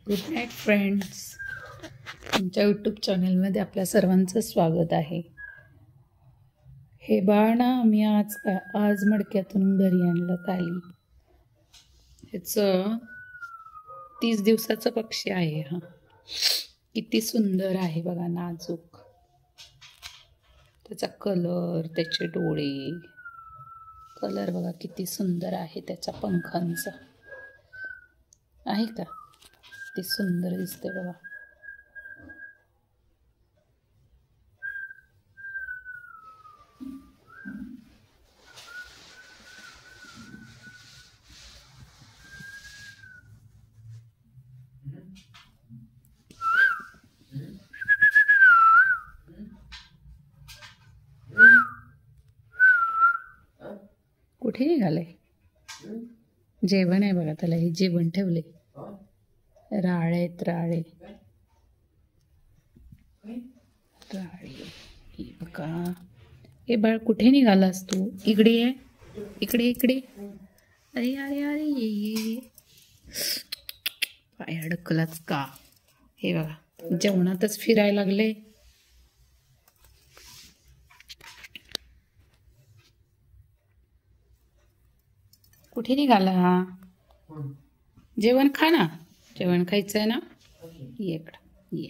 Good night friends. तुमच्या YouTube चॅनलमध्ये आपल्या सर्वांचं स्वागत आहे. हे बाळ ना मी आज मडक्यातून घरी आणलं खाली. ह्याचं 30 दिवसाचं पक्षी आहे. हा किती सुंदर आहे बघा, नाजूक. त्याचा कलर, त्याचे डोळे, कलर बघा किती सुंदर आहे. त्याच्या पंखांचा आहे का, ते सुंदर दिसते बघा. कुठे निघाले? जेवण आहे बघा त्याला. हे जेवण ठेवले. राळेत राळे राळे. हे बघा. हे बाळ कुठे निघालास तू? इकडे ये, इकडे इकडे. अरे अरे अरे ये पाय अडकलाच का? हे बघा जेवणातच फिरायला लागले. कुठे निघाला? जेवण खा ना. जेवण खायचं आहे ना. ये इकडं ये.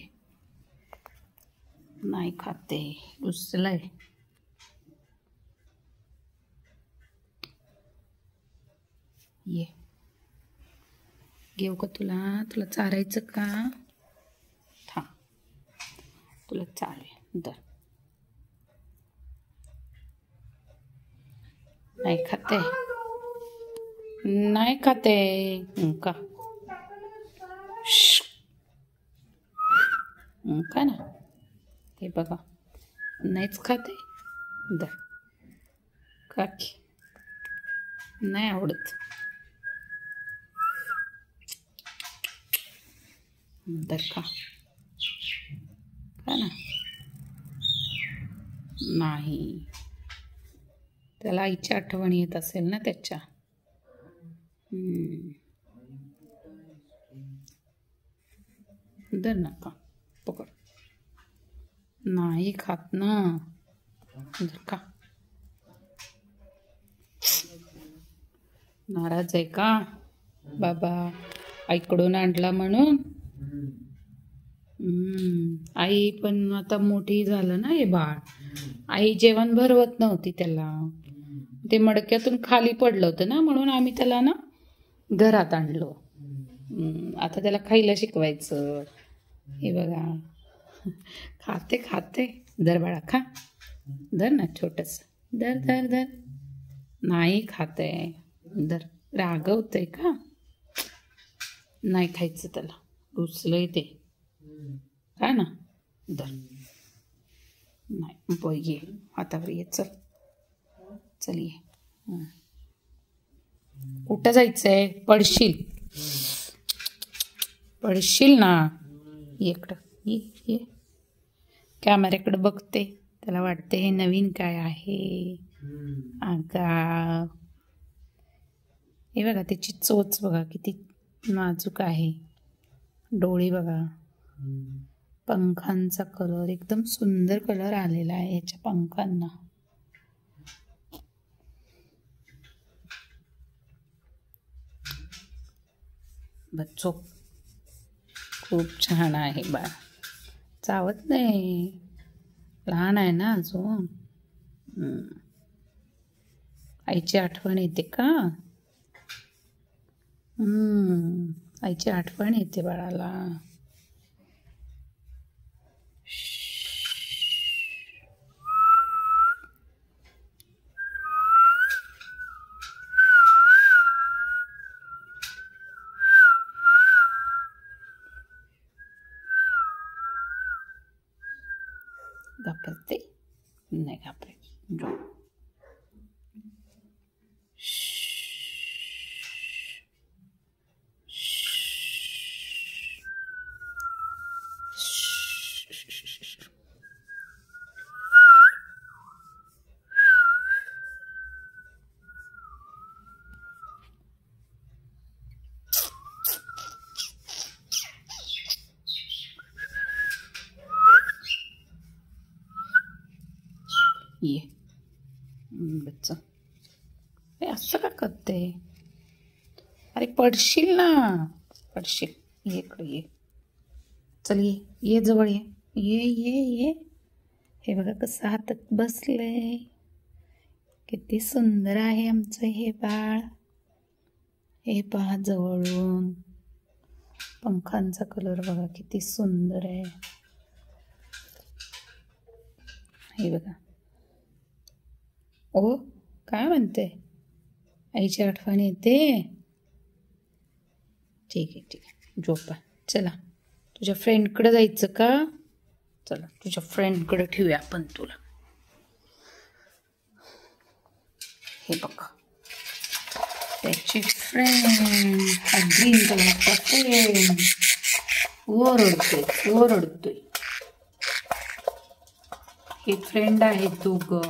नाही खाते, रुसलंय. ये घेऊ का तुला? तुला चारायचं का? थांब, तुला चारे. दर. नाही खाते, नाही खाते का? का ना. हे बघा नाहीच खाते. दर काकी, नाही आवडत. दर का ना. नाही, त्याला आईची आठवण येत असेल ना त्याच्या. दर नका पकड. नाही खात ना. दर का. नाराज आहे का बाबा? आईकडून आणला म्हणून. आई पण आता मोठी झालं ना हे बाळ. आई जेवण भरवत नव्हती त्याला. ते मडक्यातून खाली पडलं होतं ना, म्हणून आम्ही त्याला ना घरात आणलो. आता त्याला खायला शिकवायचं. हे बघा खाते खाते. दर बाळा खा. दर ना छोटस. दर दर दर. नाही खाते. दर. रागवतंय का? नाही खायचं त्याला, रुसलंय ते का ना. दर. नाही ये हातावर ये. चल चल ये. कुठं जायचंय? पडशील, पडशील ना. इकडं ये ये. कॅमेऱ्याकडे बघते. त्याला वाटते हे नवीन काय आहे. आगा. हे बघा त्याची चोच बघा किती नाजूक आहे. डोळे बघा. पंखांचा कलर एकदम सुंदर कलर आलेला आहे याच्या पंखांना. बच्चो खूप छान आहे बाळ. चावत नाही, लहान आहे ना अजून. आईची आठवण येते का? आईची आठवण येते बाळाला. घाबरते? नाही घाबरायची. करते. अरे पडशील ना, पडशील. ये इकडे ये. चल ये, ये जवळ ये. ये ये ये. हे बघा कसं हातात बसलंय. किती सुंदर आहे आमचं हे बाळ. हे पहा जवळून. पंखांचा कलर बघा किती सुंदर आहे. हे बघा. ओ काय म्हणते? आईची आठवण येते. ठीक आहे ठीक आहे, झोपा. चला तुझ्या फ्रेंडकडे जायचं का? चला तुझ्या फ्रेंडकडे ठेवूया आपण तुला. हे बघा त्याची फ्रेंड, ग्रीन कलरचा फ्रेंड. ओरडतोय ओरडतोय. हे फ्रेंड आहे तू ग.